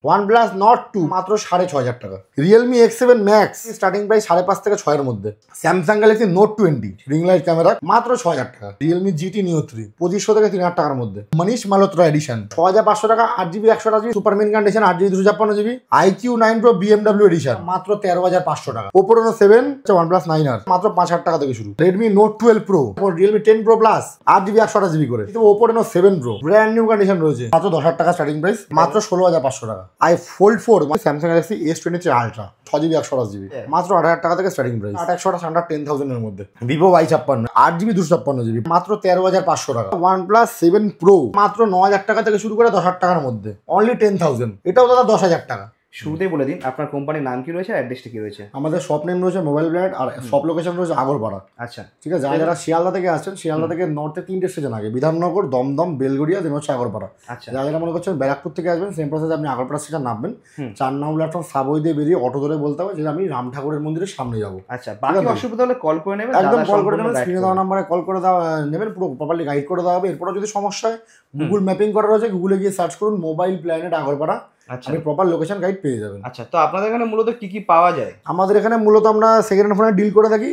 OnePlus Nord 2 মাত্র 6,500 টাকা। Realme X7 Max starting price 5.5 থেকে 6 এর মধ্যে। Samsung Galaxy Note 20 ring light camera মাত্র 6,000 টাকা। Realme GT Neo 3 2500 থেকে 3,000 টাকার মধ্যে। Manish Malhotra এডিশন 6,500 টাকা 8GB 128GB super mint condition 8GB 256GB। iQOO 9 Pro BMW edition মাত্র 13,500 টাকা। Oppo Reno 7 OnePlus 9R মাত্র 5,000 টাকা থেকে শুরু। Redmi Note 12 Pro, Realme 10 Pro Plus 8GB 128GB করে। কিন্তু Oppo Reno 7 Pro brand new condition রয়েছে মাত্র 10,000 টাকা স্টার্টিং প্রাইস, মাত্র 16,500 টাকা। iFold 4 Samsung Galaxy S23 Ultra 6GB 128GB মাত্র 8,000 টাকা থেকে স্টার্টিং প্রাইস, 8,100 আন্ডার 10,000 এর মধ্যে। Vivo Y56 8GB 256GB মাত্র 13,500 টাকা। OnePlus 7 Pro মাত্র 9,000 টাকা থেকে শুরু করে 10,000 টাকার মধ্যে, অনলি 10,000। এটাও দাদা 10,000 টাকা। শুরুতেই বলে দিন আপনার কোম্পানির নাম কি রয়েছে আর অ্যাড্রেসটা কি রয়েছে? আমাদের শপ নেম রয়েছে মোবাইল ব্র্যান্ড, আর শপ লোকেশন রয়েছে আগরপাড়া। আচ্ছা, ঠিক আছে। যারা শিয়ালদা থেকে আসছেন, শিয়ালদা থেকে নর্থে 3টে স্টেশন আগে, বিধাননগর, দমদম, বেলগড়িয়া, দেন হচ্ছে আগরপাড়া। আচ্ছা, যারা মনে করছেন ব্যারাকপুর থেকে আসবেন, সেম প্রসেসে আপনি আগরপাড়া স্টেশন নামবেন, 4 নম্বর প্ল্যাটফর্ম সাবওয়ে দিয়ে বেরিয়ে অটো ধরে বলতে হবে যে আমি রাম ঠাকুরের মন্দিরের সামনে যাবো। আচ্ছা, বাকি অসুবিধা হলে কল করে নেবেন, একদম কল করে নেবেন, স্ক্রিনে দেওয়া নাম্বারে কল করে দেওয়া নেবেন, পুরো প্রপারলি গাইড করে দেওয়া হবে। এরপরে যদি সমস্যা হয় গুগল ম্যাপিং করা রয়েছে, গুগলে গিয়ে সার্চ করুন মোবাইল প্ল্যানেট আগরপাড়া, আপনি প্রপার লোকেশন গাইড পেয়ে যাবেন। আচ্ছা, তো আপনাদের এখানে মূলত কি কি পাওয়া যায়? আমাদের এখানে মূলত আমরা সেকেন্ড হ্যান্ড ফোনে ডিল করে থাকি,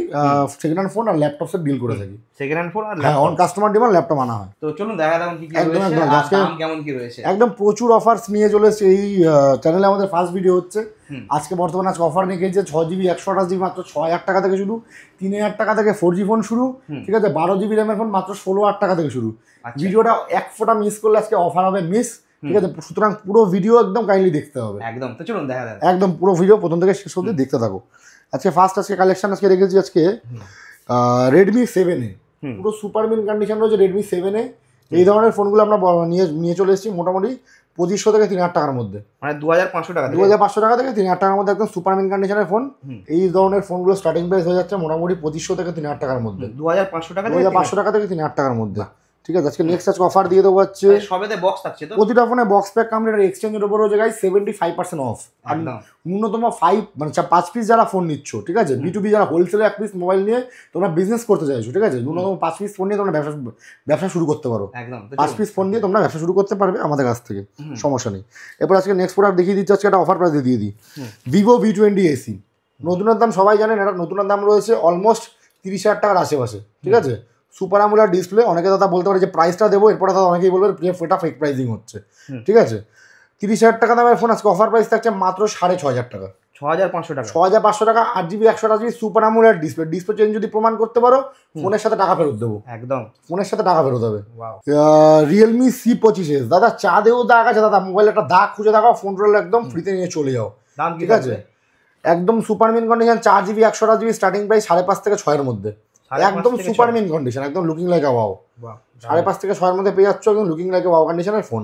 সেকেন্ড হ্যান্ড ফোন আর ল্যাপটপসের ডিল করে থাকি। সেকেন্ড হ্যান্ড ফোন আর হ্যাঁ, অন কাস্টমার ডিমান্ড ল্যাপটপ আনা হয়। তো চলুন দেখা যাক কি কি একদম রয়েছে একদম আর আজকে দাম কেমন কি রয়েছে। একদম প্রচুর অফারস নিয়ে চলে এসেছে এই চ্যানেলে, আমাদের ফার্স্ট ভিডিও হচ্ছে আজকে। বর্তমানে আজকে অফার নিয়ে গেছে 6GB 128GB মাত্র 6,000 টাকা থেকে শুরু, 3,000 টাকা থেকে 4G ফোন শুরু। ঠিক আছে, 12GB র্যামের ফোন মাত্র 16,000 টাকা থেকে শুরু। ভিডিওটা এক ফোঁটা মিস করলে আজকে অফার হবে মিস। ঠিক আছে, সুতরাং পুরো ভিডিও একদম কাইন্ডলি দেখতে হবে। একদম, তো চলুন দেখা যাক। একদম পুরো ভিডিও প্রথম থেকে শেষ অবধি দেখতে থাকো। আজকে ফার্স্ট আজকে কালেকশন আজকে রেখেছি আজকে Redmi 7A, পুরো সুপার মিন কন্ডিশন রয়েছে Redmi 7A। এই ধরনের ফোনগুলো আমরা নিয়ে চলে এসেছি মোটামুটি 2,500 থেকে 3,000 টাকার মধ্যে, মানে 2,500 টাকা 2,500 টাকা থেকে 3,000 টাকার মধ্যে একদম সুপার মিন কন্ডিশনের ফোন। এই ধরনের ফোনগুলো স্টার্টিং প্রাইস হয়ে যাচ্ছে মোটামুটি 2,500 থেকে 3,000 টাকার মধ্যে, 2,500 টাকা 2,500 টাকা থেকে 3,000 টাকার মধ্যে। ঠিক আছে, আজকে নেক্সট আজকে অফার দিয়ে দেবো হচ্ছে সবেতে বক্স থাকছে, তো প্রতিটা ফোনে বক্স প্যাক কমপ্লিট, এক্সচেঞ্জের উপর রয়েছে গাইস 75% অফ। আর ন্যূনতম 5 মানে 5 পিস যারা ফোন নিচ্ছ, ঠিক আছে, B2B যারা হোলসেলে 1 পিস মোবাইল নিয়ে তোমরা বিজনেস করতে চাইছো, ঠিক আছে, ন্যূনতম 5 পিস ফোন নিয়ে তোমরা ব্যবসা শুরু করতে পারো। একদম 5 পিস ফোন দিয়ে তোমরা ব্যবসা শুরু করতে পারবে আমাদের কাছ থেকে, সমস্যা নেই। এরপর আজকে নেক্সট প্রোডাক্ট দেখিয়ে দিচ্ছি, আজকে একটা অফার প্রাইসে দিয়ে দিই। Vivo V20 AC নতুনের দাম সবাই জানেন, এটা নতুনের দাম রয়েছে অলমোস্ট 30,000 টাকার আশেপাশে। ঠিক আছে, সুপার আমুলার ডিসপ্লে। অনেকে দাদা বলতে পারে যে প্রাইসটা দেবো, এরপরে দাদা অনেকেই বলবে এটা ফেক প্রাইসিং হচ্ছে। ঠিক আছে, 30,000 টাকা দামের ফোন আজকে অফার প্রাইস থাকছে মাত্র 6,500 টাকা, 6,500 টাকা, 6,500 টাকা। 8GB 128GB super AMOLED display change যদি প্রমাণ করতে পারো, ফোনের সাথে টাকা ফেরত দেবো। একদম ফোনের সাথে টাকা ফেরত হবে। Realme C25s দাদা চাঁদেও দাগ আছে দাদা, মোবাইলে একটা দাগ খুঁজে দেখাও, ফোন রোল একদম ফ্রিতে নিয়ে চলে যাও। ঠিক আছে, একদম super mint condition, 4GB 128GB starting price 5.5 থেকে 6 এর মধ্যে, একদম সুপার মিন কন্ডিশন, একদম লুকিং লাইক আ ওয়াও। 5.5 থেকে 6 এর মধ্যে পেয়ে যাচ্ছ একদম লুকিং লাইক আ ওয়াও কন্ডিশনের ফোন।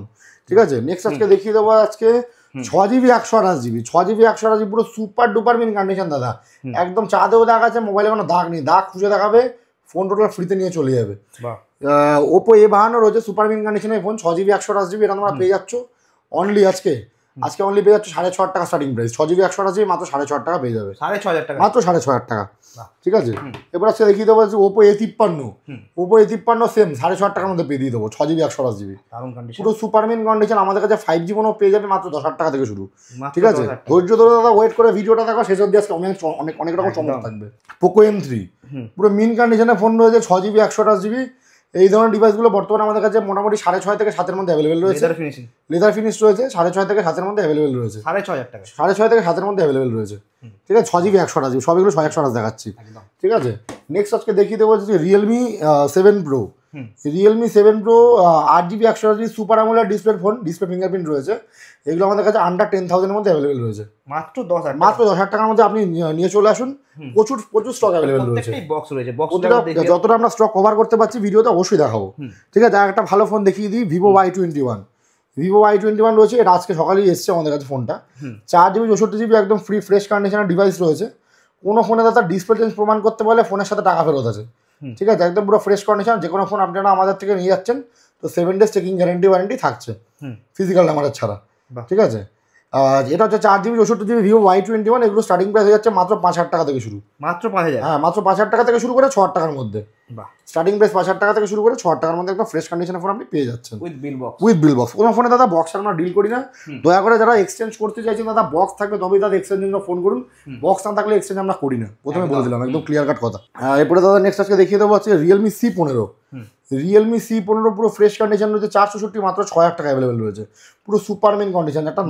ঠিক আছে, নেক্সট আজকে দেখিয়ে দেবো আজকে 6GB 128GB 6GB 128GB পুরো সুপার ডুপার মিন কন্ডিশন দাদা, একদম চাঁদেও দাগ আছে, মোবাইলে কোনো দাগ নেই, দাগ খুঁজে দেখাবে, ফোন টোটাল ফ্রিতে নিয়ে চলে যাবে। Oppo A52 রয়েছে সুপার মিন কন্ডিশনের ফোন, 6GB 128GB, এটা তোমরা পেয়ে যাচ্ছ অনলি আজকে অনলি পেয়ে যাচ্ছ 6,500 টাকা স্টার্টিং প্রাইস। 6GB 128GB মাত্র 6,500 টাকা পেয়ে যাবে, 6,500 টাকা, মাত্র 6,500 টাকা। ঠিক আছে, এবার আজকে দেখিয়ে দেবো Oppo A53 সেম 6,500 টাকার মধ্যে পেয়ে দিয়ে দেবো, 6GB 128GB পুরো সুপার মিন কন্ডিশন। আমাদের কাছে 5G ফোনও পেয়ে যাবে মাত্র 10,000 টাকা থেকে শুরু। ঠিক আছে, ধৈর্য ধরে দাদা ওয়েট করে ভিডিওটা দেখো শেষ অবধি, আজকে অনেক রকম চমক থাকবে। Poco M3 পুরো মিন কন্ডিশনের ফোন রয়েছে, 6GB 128GB। এই ধরনের ডিভাইসগুলো বর্তমানে আমাদের কাছে মোটামুটি 6,500 থেকে 7 এর মধ্যে অ্যাভেলেবেল রয়েছে, লেদার ফিনিশ রয়েছে, 6,500 থেকে 7 এর মধ্যে অ্যাভেলেবেল রয়েছে, 6,500 টাকা, 6,500 থেকে 7 এর মধ্যে অ্যাভেলেবেল রয়েছে। ঠিক আছে, 6GB 128GB সবগুলো 6,128 দেখাচ্ছি। ঠিক আছে, নেক্সট আজকে দেখিয়ে দেবো যে Realme 7 Pro, Realme 7 Pro 8GB 128GB super AMOLED display phone, display fingerprint রয়েছে। এগুলো আমাদের কাছে আন্ডার 10,000 এর মধ্যে অ্যাভেলেবেল রয়েছে, মাত্র 10,000 টাকার মধ্যে আপনি নিয়ে চলে আসুন। প্রচুর স্টক অ্যাভেলেবেল রয়েছে, যতটা আমরা স্টক কভার করতে পারছি ভিডিওতে অবশ্যই দেখাবো। ঠিক আছে, একটা ভালো ফোন দেখিয়ে দিই, Vivo Y21 রয়েছে, এটা আজকে সকালেই এসছে আমাদের কাছে ফোনটা। 4GB 64GB একদম ফ্রেশ কন্ডিশনের ডিভাইস রয়েছে। কোনো ফোনে দাদা ডিসপ্লে চেঞ্জ প্রমাণ করতে পারলে ফোনের সাথে টাকা ফেরত আছে। ঠিক আছে, একদম পুরো ফ্রেশ কন্ডিশন। যে কোনো ফোন আপনারা আমাদের থেকে নিয়ে যাচ্ছেন তো 7 days চেকিং গ্যারেন্টি ওয়ারেন্টি থাকছে, ফিজিক্যাল নাম্বারের ছাড়া। ঠিক আছে, এটা হচ্ছে 4GB 64GB ভিভো Y21, এগুলো স্টার্টিং প্রাইস হয়ে যাচ্ছে মাত্র 5,000 টাকা থেকে শুরু। মাত্র 5,000? হ্যাঁ, মাত্র 5,000 টাকা থেকে শুরু করে 6,000 টাকার মধ্যে। বাহ, স্টার্টিং প্রাইস 5,000 টাকা থেকে শুরু করে 6,000 টাকার মধ্যে একদম ফ্রেশ কন্ডিশনের ফোন আপনি পেয়ে যাচ্ছেন with bill box. With bill box. কোনো ফোনে দাদা বক্স আমরা ডিল করি না, দয়া করে যারা এক্সচেঞ্জ করতে চাইছেন দাদা বক্স থাকবে তবেই দাদা এক্সচেঞ্জের জন্য ফোন করুন, বক্স না থাকলে এক্সচেঞ্জ আমরা করি না, প্রথমে বলে দিলাম একদম ক্লিয়ার কাট কথা। এরপরে দাদা নেক্সট আজকে দেখিয়ে দেবো হচ্ছে রিয়েলমি C15। রিয়েলমি C15 পুরো ফ্রেশ কন্ডিশন রয়েছে, 464 মাত্র 6,000 টাকা অ্যাভেলেবেল রয়েছে, পুরো সুপারম্যান কন্ডিশন। একটা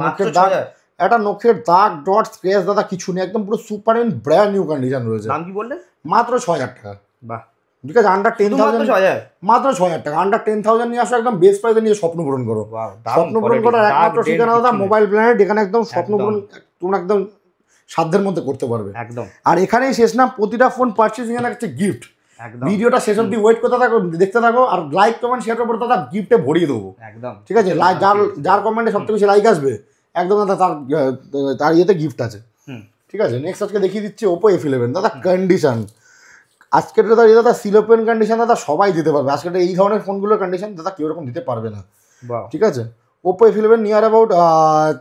নখের দাগ ডট স্ক্র্যাচ দাদা কিছু নেই, একদম পুরো সুপারম্যান ব্র্যান্ড নিউ কন্ডিশন রয়েছে। দাম কি বললেন? মাত্র 6,000 টাকা। বাহ, ঠিক আছে, আন্ডার 10,000, মাত্র 6,000 টাকা। আন্ডার 10,000 নিয়ে আসো, একদম বেস্ট প্রাইসে নিয়ে স্বপ্ন পূরণ করো। স্বপ্ন পূরণ করার একমাত্র ঠিকানা দাদা মোবাইল ব্র্যান্ড, এখানে একদম স্বপ্ন পূরণ তোমরা একদম সাধ্যের মধ্যে করতে পারবে একদম। আর এখানেই শেষ না, প্রতিটা ফোন পারচেজিং এর একটা গিফট। ভিডিওটা শেষ অব্দি ওয়েট করতে থাকো, দেখতে থাকো, আর লাইক কমেন্ট শেয়ার করে দাদা গিফটে ভরিয়ে দেবো একদম। ঠিক আছে, যার কমেন্টে সবথেকে বেশি লাইক আসবে একদম দাদা তার ইয়েতে গিফট আছে। ঠিক আছে, নেক্সট আজকে দেখিয়ে দিচ্ছি Oppo F11 দাদা। কন্ডিশন আজকের দাদা সিলোপেন কন্ডিশন দাদা সবাই দিতে পারবে। আজকের এই ধরনের ফোনগুলোর কন্ডিশন দাদা কেউ এরকম দিতে পারবে না। ঠিক আছে, Oppo F11 নিয়ার অ্যাবাউট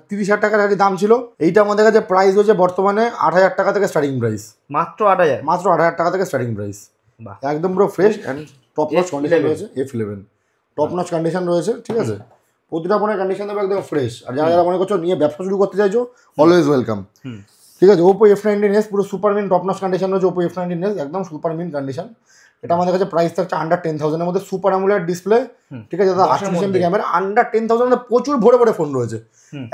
30,000 টাকার দাম ছিল। এইটা আমাদের কাছে প্রাইস হচ্ছে বর্তমানে 8,000 টাকা থেকে স্টার্টিং প্রাইস। মাত্র 8,000? মাত্র 8,000 টাকা থেকে স্টার্টিং প্রাইস। একদম পুরো fresh and top notch condition রয়েছে। F11 টপ নচ কন্ডিশন রয়েছে। ঠিক আছে, প্রতিটা ফোনের কন্ডিশন দেবে একদম ফ্রেশ। আর যারা যারা মনে করছো নিয়ে ব্যবসা শুরু করতে চাইছো, অলওয়েজ ওয়েলকাম। ঠিক আছে, Oppo F19s পুরো সুপারমিন টপ নচ কন্ডিশন রয়েছে। Oppo F19s একদম সুপারমিন কন্ডিশন। এটা আমাদের কাছে প্রাইস থাকছে আন্ডার 10,000 এর মধ্যে, সুপার অ্যামোলেড ডিসপ্লে। ঠিক আছে দাদা, 8 এমপি ক্যামেরা, আন্ডার 10,000 এর প্রচুর ভরে ভরে ফোন রয়েছে,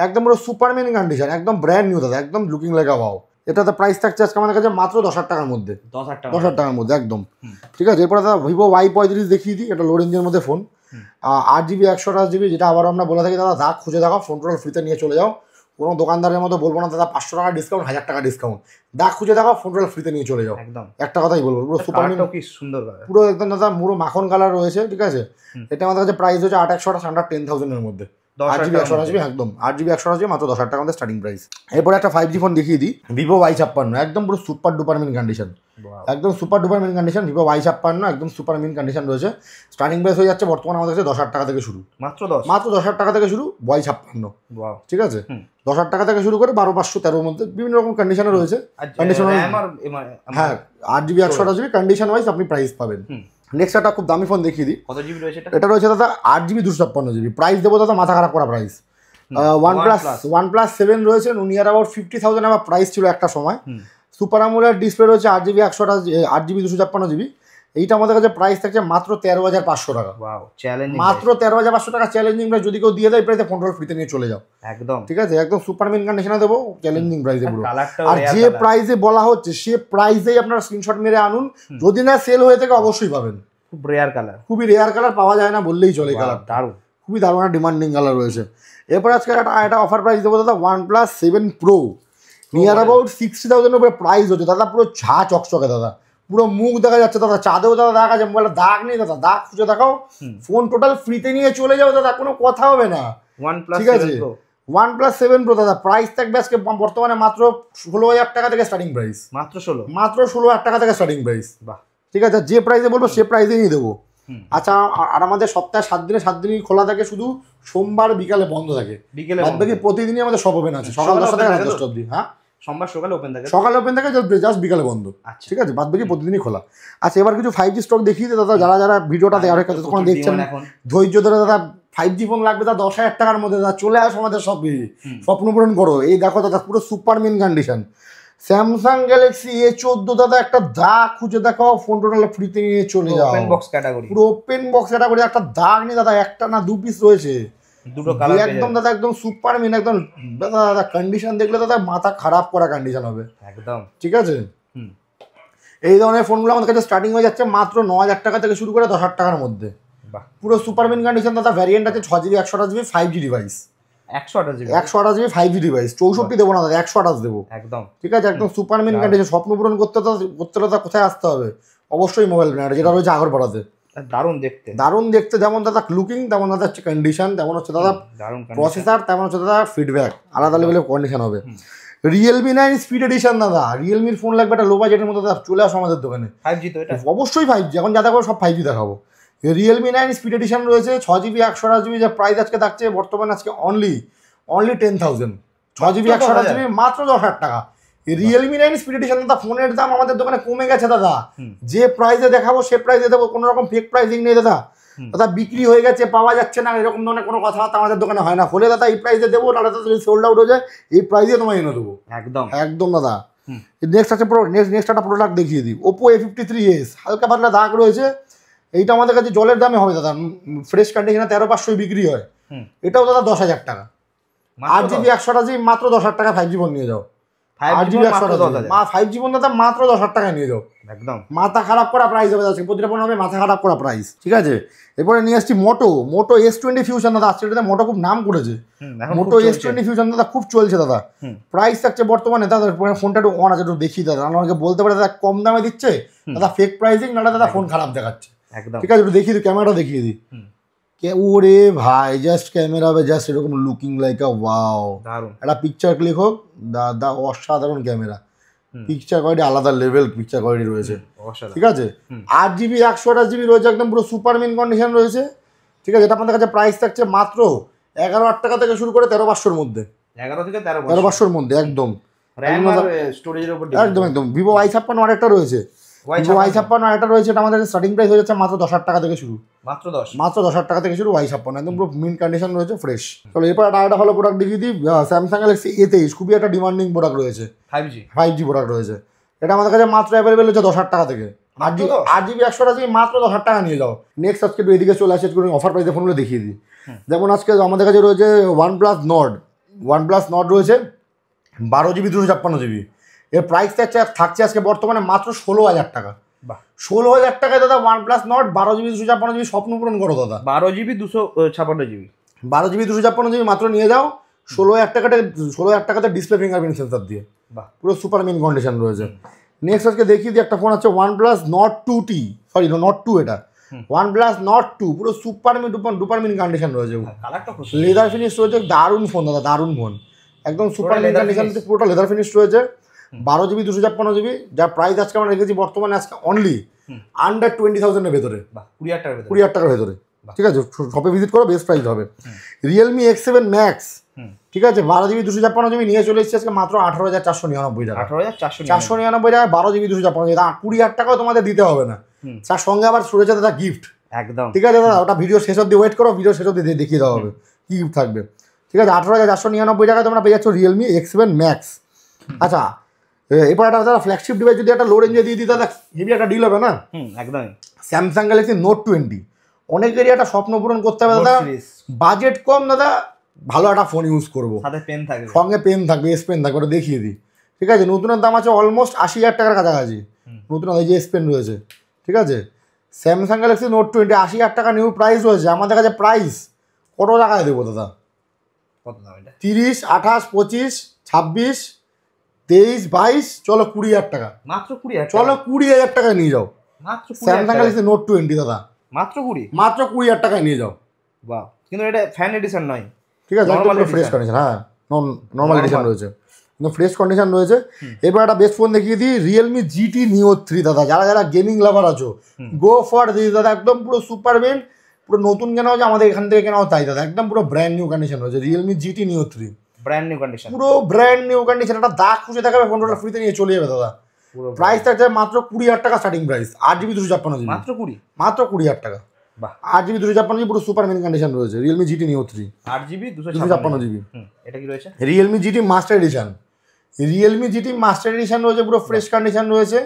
একদম পুরো সুপারমিন কন্ডিশন, একদম ব্র্যান্ড নিউ দাদা, একদম লুকিং লাইক আ ওয়াও। এটাতে প্রাইস থাকছে আজকে আমাদের কাছে মাত্র 10,000 টাকার মধ্যে। 10,000 টাকার মধ্যে একদম। ঠিক আছে, এরপরে দাদা Vivo Y35 দেখিয়ে দিই। এটা লো রেঞ্জের মধ্যে ফোন, 8GB 128GB, যেটা আবার আমরা বলে থাকি দাদা দাগ খুঁজে দেখো, ফোন টোটাল ফ্রিতে নিয়ে চলে যাও। কোনো দোকানদারের মতো বলবো না দাদা 500 টাকা ডিসকাউন্ট, 1,000 টাকা ডিসকাউন্ট। দাগ খুঁজে দেখো, ফোন টোটাল ফ্রিতে নিয়ে চলে যাও একদম। একটা কথাই বলবো, পুরো সুপারমিন, কি সুন্দর পুরো একদম দাদা পুরো মাখন কালার রয়েছে। ঠিক আছে, এটা আমাদের কাছে প্রাইস হচ্ছে 8,128 আন্ডার 10,000 এর মধ্যে। 8GB 128GB একদম, 8GB 128GB মাত্র 10,000 টাকা আমাদের স্টার্টিং প্রাইস। এরপরে একটা 5G ফোন দেখিয়ে দিই, Vivo Y56, একদম পুরো সুপার ডুপার মিন কন্ডিশন, একদম super duper mint condition. Vivo Y56 একদম সুপার মিন কন্ডিশন রয়েছে। স্টার্টিং প্রাইস হয়ে যাচ্ছে বর্তমানে আমাদের কাছে 10,000 টাকা থেকে শুরু, মাত্র 10,000 টাকা থেকে শুরু Y56। ঠিক আছে, 10,000 টাকা থেকে শুরু করে 12,513 মধ্যে বিভিন্ন রকম কন্ডিশনে রয়েছে। কন্ডিশন হ্যাঁ, 8GB 128GB কন্ডিশন ওয়াইজ আপনি প্রাইস পাবেন। নেক্সট একটা খুব দামি ফোন দেখিয়ে দিই। কত জিবি রয়েছে এটা রয়েছে দাদা 8GB 256GB। প্রাইস দেবো দাদা মাথা খারাপ করা প্রাইস। OnePlus 7 রয়েছে, নিয়ার অ্যাবাউট 50,000 আমার প্রাইস ছিল একটা সময়। সুপার অ্যামোলেড ডিসপ্লে রয়েছে, 8GB 256GB। এইটা আমাদের কাছে প্রাইস থাকছে মাত্র 13,500 টাকা। মাত্র 13,500 টাকা চ্যালেঞ্জিং প্রাইস। যদি কেউ দিয়ে দেয় প্রাইসে ফোন টোটাল ফ্রিতে নিয়ে চলে যাও একদম। ঠিক আছে, একদম সুপারমিন কন্ডিশনে দেবো, চ্যালেঞ্জিং প্রাইসে পুরো। আর যে প্রাইসে বলা হচ্ছে সে প্রাইসেই আপনারা স্ক্রিনশট মেরে আনুন, যদি না সেল হয়ে থাকে অবশ্যই পাবেন। খুব রেয়ার কালার, খুবই রেয়ার কালার, পাওয়া যায় না বললেই চলে। কালার দারুণ, খুবই দারুণ একটা ডিমান্ডিং কালার রয়েছে। এরপর আজকে একটা অফার প্রাইস দেবো দাদা, OnePlus 7 Pro, নিয়ার অ্যাবাউট 60,000 উপরে প্রাইস হচ্ছে দাদা। পুরো ঝা চকচকে দাদা, পুরো মুখ দেখা যাচ্ছে দাদা, চাঁদেও দাদা দাগ আছে, মোবাইলে দাগ নেই দাদা, দাগ খুঁজে দেখাও, ফোন টোটাল ফ্রিতে নিয়ে চলে যাও দাদা, কোনো কথা হবে না। ঠিক আছে, OnePlus 7 Pro দাদা প্রাইস থাকবে আজকে বর্তমানে মাত্র 16,000 টাকা থেকে স্টার্টিং প্রাইস। মাত্র 16,000 টাকা থেকে স্টার্টিং প্রাইস। ঠিক আছে, যে প্রাইসে বলবো সে প্রাইসে নিয়ে দেবো। আচ্ছা, আর আমাদের সপ্তাহে 7 দিনই খোলা থাকে, শুধু সোমবার বিকালে বন্ধ থাকে। বাকি প্রতিদিনই আমাদের শপ ওপেন আছে, সকাল 10টা থেকে রাত 10টা অবধি। হ্যাঁ, সোমবার সকালে ওপেন থাকে, জাস্ট বিকালে বন্ধ। ঠিক আছে, বাদ বাকি প্রতিদিনই খোলা। আচ্ছা, এবার কিছু 5G স্টক দেখিয়ে দিই দাদা। যারা ভিডিওটা দেওয়ার কাছে তখন দেখছেন, ধৈর্য ধরে দাদা 5G ফোন লাগবে দাদা 10,000 টাকার মধ্যে দাদা, চলে আসো আমাদের শপে, স্বপ্ন পূরণ করো। এই দেখো দাদা পুরো super mint condition Samsung Galaxy A14 দাদা, একটা দাগ খুঁজে দেখাও, ফোন টোটাল ফ্রিতে নিয়ে চলে যাও। ওপেন বক্স ক্যাটাগরি, পুরো ওপেন বক্স ক্যাটাগরি, একটা দাগ নেই দাদা, একটা না 2 পিস রয়েছে, দুটো কালার একদম দাদা, একদম সুপার মিন একদম দাদা। কন্ডিশন দেখলে দাদা মাথা খারাপ করা কন্ডিশন হবে একদম। ঠিক আছে, এই ধরনের ফোনগুলো আমাদের কাছে স্টার্টিং হয়ে যাচ্ছে মাত্র 9,000 টাকা থেকে শুরু করে 10,000 টাকার মধ্যে। পুরো সুপার মিন কন্ডিশন দাদা। ভ্যারিয়েন্ট আছে 6GB 128GB 5G device, 128GB 5G device. 64 দেবো না দাদা, 128 দেবো একদম। ঠিক আছে, একদম সুপার মিন কন্ডিশন। স্বপ্ন পূরণ করতে দাদা কোথায় আসতে হবে? অবশ্যই মোবাইল ব্র্যান্ড, যেটা রয়েছে আগরপাড়াতে। দারুণ দেখতে যেমন দাদা লুকিং, তেমন দাদা হচ্ছে কন্ডিশন, তেমন হচ্ছে দাদা প্রসেসর, তেমন হচ্ছে দাদা ফিডব্যাক, আলাদা লেভেলের কন্ডিশন হবে। Realme 9 স্পিড এডিশন দাদা, রিয়েলমির ফোন লাগবে একটা লো বাজেটের মধ্যে দাদা, চলে আসো আমাদের দোকানে। 5G তো এটা অবশ্যই 5G, এখন যা দেখাবো সব 5G দেখাবো। Realme 9 স্পিড এডিশন রয়েছে, 6GB 128GB, যা প্রাইস আজকে থাকছে বর্তমানে আজকে অনলি 10,000। 6GB 128GB মাত্র 10,000 টাকা। রিয়েলমি 9 স্পিড এডিশন দাদা, ফোনের দাম আমাদের দোকানে কমে গেছে দাদা। যে প্রাইসে দেখাবো সে প্রাইসে দেবো, কোনো রকম ফেক প্রাইসিং নেই দাদা। দাদা বিক্রি হয়ে গেছে, পাওয়া যাচ্ছে না, এরকম ধরনের কোনো কথাবার্তা আমাদের দোকানে হয় না। হলে দাদা এই প্রাইসে দেবো, নাহলে দাদা যদি সোল্ড আউট হয়ে যায় এই প্রাইসে তোমায় এনে দেবো একদম একদম দাদা। নেক্সট আছে নেক্সট একটা প্রোডাক্ট দেখিয়ে দিই, ওপো A53s, হালকা পাতলা দাগ রয়েছে। এইটা আমাদের কাছে জলের দামে হবে দাদা, ফ্রেশ কন্ডিশনে 13,500 বিক্রি হয়। এটাও দাদা 10,000 টাকা। 8GB 128GB মাত্র 10,000 টাকা। 5G ফোন নিয়ে যাও, 8GB 128GB 5G ফোন দাদা মাত্র 10,000 টাকায় নিয়ে যাও। একদম মাথা খারাপ করা প্রাইস হবে দাদা, প্রতিটা ফোন হবে মাথা খারাপ করা প্রাইস, ঠিক আছে। এরপরে নিয়ে আসছি মোটো S20 ফিউশন দাদা, আজকে এটাতে মোটো খুব নাম করেছে। মোটো S20 ফিউশন দাদা খুব চলছে দাদা। প্রাইস থাকছে বর্তমানে দাদা, ফোনটা একটু অন আছে, একটু দেখি দাদা, আমাকে বলতে পারে দাদা কম দামে দিচ্ছে দাদা, ফেক প্রাইসিং, না দাদা ফোন খারাপ দেখাচ্ছে, ঠিক আছে। একটু দেখিয়ে দিই, ক্যামেরাটা দেখিয়ে দিই। ওরে ভাই জাস্ট ক্যামেরা হবে, জাস্ট এরকম লুকিং লাইক আ ওয়াও, দারুণ একটা পিকচার ক্লিক হোক দাদা, অসাধারণ ক্যামেরা, পিকচার কোয়ালিটি আলাদা লেভেল পিকচার কোয়ালিটি রয়েছে, ঠিক আছে। 8GB 128GB রয়েছে, একদম পুরো সুপার মিন কন্ডিশন রয়েছে, ঠিক আছে। এটা আপনাদের কাছে প্রাইস থাকছে মাত্র 11,000 টাকা থেকে শুরু করে 13,500-র মধ্যে, 11 থেকে 13,500-র মধ্যে একদম র‍্যাম আর স্টোরেজের উপর একদম। ভিভো Y56 আরেকটা রয়েছে, Y56 আরেকটা রয়েছে, এটা আমাদের স্টার্টিং প্রাইস হয়ে যাচ্ছে মাত্র 10,000 টাকা থেকে শুরু, মাত্র 10,000 টাকা থেকে শুরু। Y56 একদম পুরো মিন কন্ডিশন রয়েছে, ফ্রেশ। চলো এরপর একটা ভালো প্রোডাক্ট দেখিয়ে দিই, স্যামসাং গ্যালাক্সি A23, খুবই একটা ডিমান্ডিং প্রোডাক্ট রয়েছে, 5G প্রোডাক্ট রয়েছে। এটা আমাদের কাছে মাত্র অ্যাভেলেবেল হচ্ছে 10,000 টাকা থেকে। 8GB 128GB মাত্র 10,000 টাকা নিয়ে যাও। নেক্সট আজকে একটু এদিকে চলে আসে, একটু অফার প্রাইসে ফোনগুলো দেখিয়ে দিই। যেমন আজকে আমাদের কাছে রয়েছে OnePlus Nord রয়েছে 12GB 256GB, এর প্রাইস থাকছে আজকে বর্তমানে মাত্র 16,000 টাকা। 16,000 টাকায় দাদা OnePlus Nord 12GB 256GB স্বপ্ন পূরণ করো দাদা। 12GB 256GB 12GB 256GB মাত্র নিয়ে যাও। 16,000 টাকাতে ডিসপ্লে ফিঙ্গারপ্রিন্ট সেন্সর দিয়ে, পুরো সুপার মিন কন্ডিশন রয়েছে। নেক্সট আজকে দেখিয়ে দিই একটা ফোন আছে OnePlus Nord 2T, sorry Nord 2, এটা OnePlus Nord 2, পুরো সুপার মিন কন্ডিশন রয়েছে, লেদার ফিনিশ রয়েছে, দারুণ ফোন দাদা, দারুণ ফোন, একদম সুপার মিন কন্ডিশন, পুরোটা লেদার ফিনিশ রয়েছে। 12GB 256GB, যার প্রাইস আজকে আমরা রেখেছি বর্তমানে আজকে অনলি আন্ডার 20,000-এর ভেতরে, 20,000 টাকার ভেতরে, ঠিক আছে। শপে ভিজিট করো, বেস্ট প্রাইস হবে। Realme X7 Max, ঠিক আছে, 12GB 256GB নিয়ে চলে এসেছে আজকে মাত্র 18,499 টাকা। 18,499 টাকা 12GB 256GB, 20,000 টাকাও তোমাদের দিতে হবে না, তার সঙ্গে আবার রয়েছে দাদা গিফট, একদম, ঠিক আছে দাদা। ওটা ভিডিও শেষ অব্দি ওয়েট করো, ভিডিও শেষ অব্দি দেখিয়ে দেওয়া হবে কি গিফট থাকবে, ঠিক আছে। 18,499 টাকা তোমরা পেয়ে যাচ্ছ Realme X7 Max। আচ্ছা এরপর একটা দাদা ফ্ল্যাগশিপ ডিভাইস যদি একটা লো রেঞ্জে দিয়ে দিই দাদা, হেভি একটা ডিল হবে না? একদমই। স্যামসাং গ্যালাক্সি Note 20, অনেকেরই একটা স্বপ্ন পূরণ করতে হবে দাদা, বাজেট কম দাদা, ভালো একটা ফোন ইউজ করবো, সঙ্গে পেন থাকবে, এস পেন থাকবে, ওটা দেখিয়ে দিই, ঠিক আছে। নতুনের দাম আছে অলমোস্ট 80,000 টাকার কাছাকাছি, নতুন এই যে এস পেন রয়েছে, ঠিক আছে। স্যামসাং গ্যালাক্সি Note 20 80,000 টাকা নিউ প্রাইস রয়েছে। আমাদের কাছে প্রাইস কত টাকায় দেবো দাদা? 30, 28, 25, 26, 23, 22, চলো 20,000 টাকা, মাত্র 20,000, চলো 20,000 টাকায় নিয়ে যাও স্যামসাং গ্যালাক্সি Note 20 দাদা, মাত্র 20,000 টাকায় নিয়ে যাও। বাহ, কিন্তু এটা ফ্যান এডিশন নয়, ঠিক আছে, একদম ফ্রেশ কন্ডিশন, হ্যাঁ নর্মাল এডিশন রয়েছে, কিন্তু ফ্রেশ কন্ডিশন রয়েছে। এরপর একটা বেস্ট ফোন দেখিয়ে দিই, Realme GT Neo 3 দাদা, যারা গেমিং লাভার আছো গো ফর দিস দাদা, একদম পুরো সুপার মেন, পুরো নতুন কেনা হচ্ছে, আমাদের এখান থেকে কেনাও তাই দাদা, একদম পুরো ব্র্যান্ড নিউ কন্ডিশন রয়েছে Realme GT Neo 3, brand new condition, পুরো ব্র্যান্ড নিউ কন্ডিশন, একটা দাগ খুঁজে দেখাবে ফোনটা ফ্রিতে নিয়ে চলে যাবে দাদা। প্রাইস থাকছে মাত্র 20,000 টাকা স্টার্টিং প্রাইস, 8GB 256GB, মাত্র 20,000 টাকা। 8GB 256GB পুরো সুপার মিন কন্ডিশন রয়েছে Realme GT Neo 3, 8GB 256GB। এটা কি রয়েছে? Realme GT master edition, Realme GT master edition রয়েছে, পুরো ফ্রেশ কন্ডিশন রয়েছে,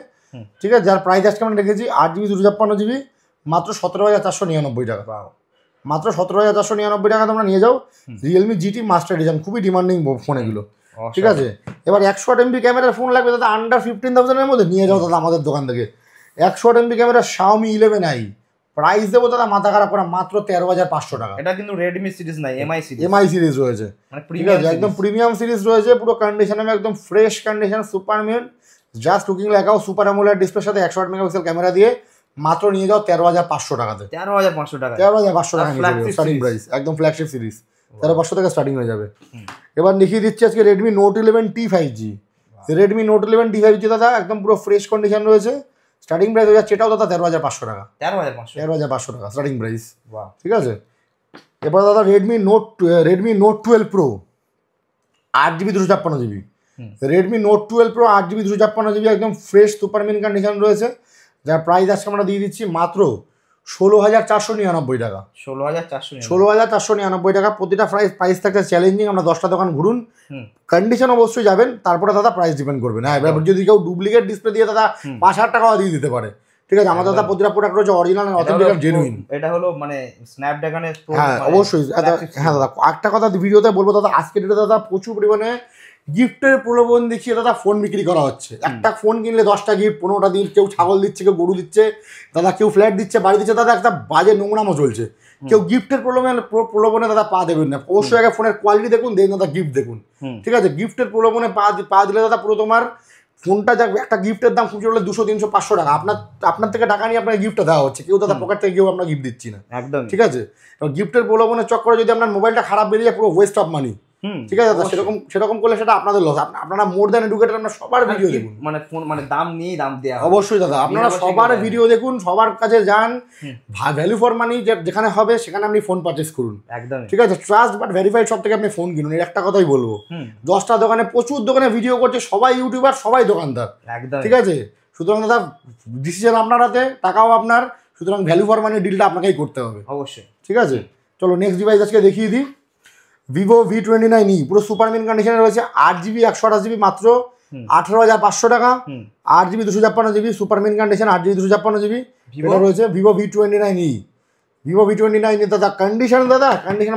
ঠিক আছে। যার প্রাইস আজকে আমরা রেখেছি 8GB 256GB মাত্র 17,499 টাকা, মাত্র 17,499 টাকা তোমরা নিয়ে যাও Realme GT মাস্টার এডিশন, খুবই ডিমান্ডিং ফোন এগুলো, ঠিক আছে। এবার 108 MB ক্যামেরার ফোন লাগবে দাদা, আন্ডার 15,000-এর মধ্যে নিয়ে যাও দাদা আমাদের দোকান থেকে। 108 MB camera Xiaomi 11i, price দেবো দাদা মাথা খারাপ করা মাত্র 13,500 টাকা। এটা কিন্তু রেডমি সিরিজ নাই, এমআই সিরিজ রয়েছে, ঠিক আছে, একদম প্রিমিয়াম সিরিজ রয়েছে, পুরো কন্ডিশন একদম fresh condition, super mint, just looking like super AMOLED ডিসপ্লের সাথে 108 মেগাপিক্সেল ক্যামেরা দিয়ে মাত্র নিয়ে যাও 13,500 টাকাতে। 13,500 টাকা, 13,500 টাকা স্টার্টিং প্রাইস, একদম ফ্ল্যাগশিপ সিরিজ 13,500 টাকা স্টার্টিং হয়ে যাবে। এবার দেখিয়ে দিচ্ছি আজকে Redmi Note 11T 5G, Redmi Note 11T 5G দাদা, একদম পুরো ফ্রেশ কন্ডিশন রয়েছে, স্টার্টিং প্রাইস হয়ে যাচ্ছে এটাও দাদা 13,500 টাকা, 13,500 টাকা স্টার্টিং প্রাইস, ঠিক আছে। এবার দাদা Redmi Note 12 Pro, 8GB 256GB। Redmi note 12 pro 8GB 256GB একদম ফ্রেশ সুপার মিন কন্ডিশন রয়েছে, যার প্রাইস আজকে আমরা দিয়ে দিচ্ছি মাত্র 16,499 টাকা। 16,499 টাকা। প্রতিটা প্রাইস থাকছে চ্যালেঞ্জিং। আমরা 10টা দোকান ঘুরুন, কন্ডিশন অবশ্যই যাবেন, তারপরে দাদা প্রাইস ডিপেন্ড করবে না। এবার যদি কেউ ডুপ্লিকেট ডিসপ্লে দিয়ে দাদা 5,000 টাকাও দিয়ে দিতে পারে, ঠিক আছে। আমাদের দাদা প্রতিটা প্রোডাক্ট রয়েছে original and authentic and genuine. এটা হলো মানে স্ন্যাপড্রাগনের প্রো। হ্যাঁ অবশ্যই। হ্যাঁ দাদা একটা কথা ভিডিওতে বলবো দাদা, আজকে ডেটে দাদা প্রচুর পরিমাণে গিফটের প্রলোভন দেখিয়ে দাদা ফোন বিক্রি করা হচ্ছে। একটা ফোন কিনলে 10টা গিফট, 15টা দিন, কেউ ছাগল দিচ্ছে, কেউ গরু দিচ্ছে দাদা, কেউ ফ্ল্যাট দিচ্ছে, বাড়ি দিচ্ছে দাদা। একটা বাজে নোংরামো চলছে। কেউ গিফটের প্রলোভনে দাদা পা দেবেন না। অবশ্যই আগে ফোনের কোয়ালিটি দেখুন, দেন দাদা গিফট দেখুন, ঠিক আছে। গিফটের প্রলোভনে পা দিলে দাদা পুরো তোমার ফোনটা যাক, একটা গিফটের দাম খুচরো হলে 200, 300, 500 টাকা। আপনার থেকে টাকা নিয়ে আপনাকে গিফটটা দেওয়া হচ্ছে, কেউ দাদা পকেট থেকে কেউ আপনার গিফট দিচ্ছি না, একদম, ঠিক আছে। গিফটের প্রলোভনের চক্করে যদি আপনার মোবাইলটা খারাপ বেরিয়ে যায়, পুরো ওয়েস্ট অফ মানি, ঠিক আছে দাদা। সেরকম করলে সেটা আপনাদের লস। আপনারা মোর দ্যান এডুকেটেড, আপনারা সবার ভিডিও দেখুন, মানে ফোন মানে দাম নিয়ে দাম দেয়া অবশ্যই দাদা। আপনারা সবার ভিডিও দেখুন, সবার কাছে যান, ভ্যালু ফর মানি যেখানে হবে সেখানে আপনি ফোন পারচেস করুন, একদম, ঠিক আছে। ট্রাস্ট বাট ভেরিফাইড সব থেকে আপনি ফোন কিনুন, এর একটা কথাই বলবো। 10টা দোকানে, প্রচুর দোকানে ভিডিও করছে, সবাই ইউটিউবার, সবাই দোকানদার, একদম, ঠিক আছে। সুতরাং দাদা ডিসিশন আপনার হাতে, টাকাও আপনার, সুতরাং ভ্যালু ফর মানি ডিলটা আপনাকেই করতে হবে, অবশ্যই, ঠিক আছে। চলো নেক্সট ডিভাইস আজকে দেখিয়ে দিই। ভিভো V29e পুরো সুপার মিন কন্ডিশনে রয়েছে, 8GB 128GB মাত্র 18,500 টাকা। 8GB 256GB super mint condition, 8GB 256GB এটা রয়েছে ভিভো V29e। ভিভো V29e দাদা কন্ডিশন,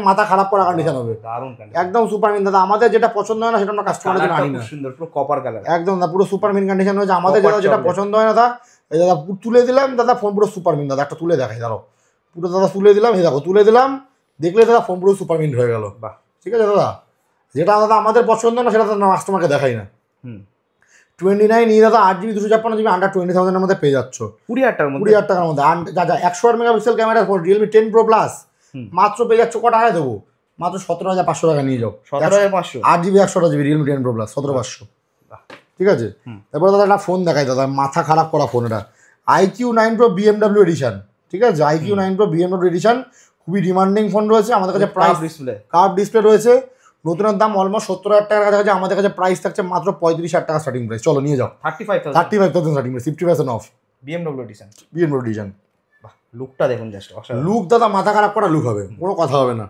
মাথা খারাপ করা কন্ডিশন হবে, দারুণ একদম সুপার মিন দাদা। আমাদের যেটা পছন্দ হয় না সেটা আমরা কাস্টমারের জন্য আনি না, সুন্দর পুরো কপার কালার, একদম দাদা পুরো সুপার মিন কন্ডিশন রয়েছে। আমাদের যেটা পছন্দ হয় না দাদা, এই দাদা তুলে দিলাম দাদা, ফোন পুরো সুপার মিন দাদা। একটা তুলে দেখাই দাঁড়াও, পুরো দাদা তুলে দিলাম, এই দেখো তুলে দিলাম, দেখলে দাদা ফোন পুরো সুপার মিন হয়ে গেল, বাহ, ঠিক আছে দাদা। যেটা দাদা আমাদের পছন্দ না সেটা দাদা কাস্টমারকে দেখাই না। 29e দাদা 8GB 256GB আন্ডার 20,000 এর মধ্যে পেয়ে যাচ্ছ, 20,000 টাকার মধ্যে। দাদা 108 মেগাপিক্সেল ক্যামেরার ফোন রিয়েলমি 10 Pro Plus মাত্র পেয়ে যাচ্ছ কত টাকায় দেবো? মাত্র 17,500 টাকা নিয়ে যাও। 17,500 8GB 128GB Realme 10 Pro Plus 17,500, ঠিক আছে। তারপর দাদা একটা ফোন দেখাই দাদা, মাথা খারাপ করা ফোন, এটা iQ9 Pro BMW এডিশন, ঠিক আছে। iQ9 Pro BMW এডিশন খুবই ডিমান্ডিং ফোন রয়েছে আমাদের কাছে। প্রাইস কার্ভ ডিসপ্লে রয়েছে, নতুনের দাম অলমোস্ট 70,000 টাকার কাছাকাছি। আমাদের কাছে প্রাইস থাকছে মাত্র 35,000 টাকা স্টার্টিং প্রাইস। চলো নিয়ে যাও, 35,000 starting price, 50% off. BMW edition, লুকটা দেখুন, জাস্ট লুক দাদা মাথা খারাপ করা লুক হবে, কোনো কথা হবে না,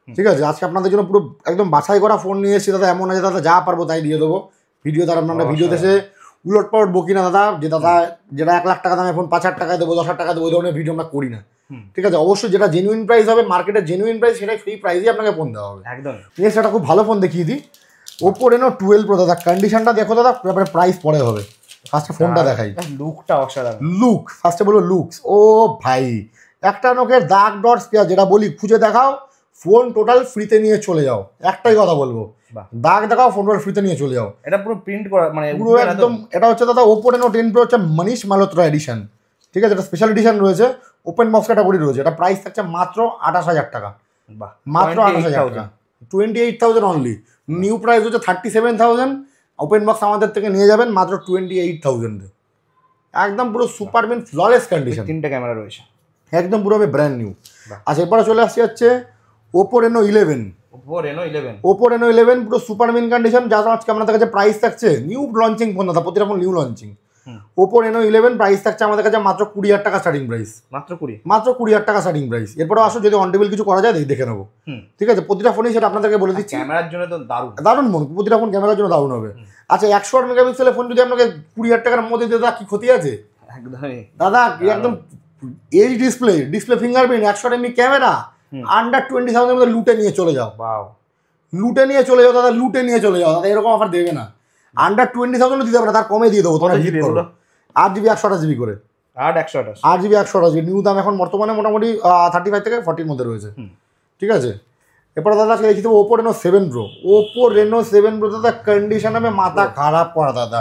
ঠিক আছে। আজকে আপনাদের জন্য পুরো একদম বাছাই করা ফোন নিয়ে এসেছি দাদা। এমন আছে দাদা যা পারবো তাই দিয়ে দেবো ভিডিও, তার আমরা ভিডিও দেশে উলট পালট বকি না দাদা। যে দাদা যেটা 1 লাখ টাকা দামে ফোন 5,000 টাকা দেবো, 10,000 টাকা দেবো, ওই ধরনের ভিডিও আমরা করি না, ঠিক আছে। অবশ্যই যেটা জেনুইন প্রাইস হবে, মার্কেটের জেনুইন প্রাইস, সেটাই ফ্রি প্রাইসই আপনাকে ফোন দেওয়া হবে, একদম। নেক্সট একটা খুব ভালো ফোন দেখিয়ে দিই, Oppo Reno 12 Pro দাদা। কন্ডিশনটা দেখো দাদা, তারপরে প্রাইস পরে হবে। ফার্স্টে ফোনটা দেখাই, লুকটা অসাধারণ। লুক ফার্স্টে বলবো লুকস, ও ভাই একটা নোকের দাগ ডট স্পেয়ার, যেটা বলি খুঁজে দেখাও, ফোন টোটাল ফ্রিতে নিয়ে চলে যাও। একটাই কথা বলবো, দাগ দেখাও, ফোন টোটাল ফ্রিতে নিয়ে চলে যাও। এটা পুরো প্রিন্ট করা, মানে পুরো একদম। এটা হচ্ছে দাদা Oppo Reno 10 Pro হচ্ছে মনীষ মালহোত্রা এডিশন, ঠিক আছে। এটা স্পেশাল এডিশন রয়েছে, ওপেন বক্স ক্যাটাগরি রয়েছে। এটা প্রাইস থাকছে মাত্র 28,000 টাকা, মাত্র 28,000 টাকা, 28,000 অনলি। নিউ প্রাইস হচ্ছে 37,000। ওপেন বক্স আমাদের থেকে নিয়ে যাবেন মাত্র 28,000 একদম পুরো সুপার মিন ফ্ললেস কন্ডিশন, 3টে ক্যামেরা রয়েছে, একদম পুরো ব্র্যান্ড নিউ। আচ্ছা এরপরে চলে আসছে হচ্ছে Oppo Reno 11। Oppo Reno 11 পুরো সুপার মিন কন্ডিশন, যা আজকে আমাদের কাছে প্রাইস থাকছে নিউ লঞ্চিং ফোন দাদা, প্রতিটা phone new launching. Oppo Reno 11 price থাকছে আমাদের কাছে মাত্র 20,000 টাকা স্টার্টিং প্রাইস, মাত্র 20,000 টাকা স্টার্টিং প্রাইস। এরপরে আসো যদি অন টেবিল কিছু করা যায় দেখে নেবো, ঠিক আছে। প্রতিটা ফোনই সেটা আপনাদেরকে বলে দিচ্ছি, ক্যামেরার জন্য তো দারুণ ফোন, প্রতিটা ফোন ক্যামেরার জন্য দারুণ হবে। আচ্ছা 108 মেগাপিক্সেলের ফোন যদি আপনাকে 20,000 টাকার মধ্যে দিয়ে দাদা কি ক্ষতি আছে? একদমই দাদা একদম H display fingerprint, 108 MP camera, under 20,000 এর মধ্যে লুটে নিয়ে চলে যাও। লুটে নিয়ে চলে যাও দাদা, লুটে নিয়ে চলে যাও দাদা। এরকম অফার দেবে না, আন্ডার 20,000 দিতে হবে না, তার কমে দিয়ে দেবো। তোমরা হিট করো 8GB 128GB করে, 8GB 128GB নিউ দাম এখন বর্তমানে মোটামুটি 35 থেকে 40 মধ্যে রয়েছে, ঠিক আছে। এরপরে দাদা লিখে দেবো Oppo Reno 7 Pro। Oppo Reno 7 Pro দাদা কন্ডিশন হবে মাথা খারাপ করা দাদা,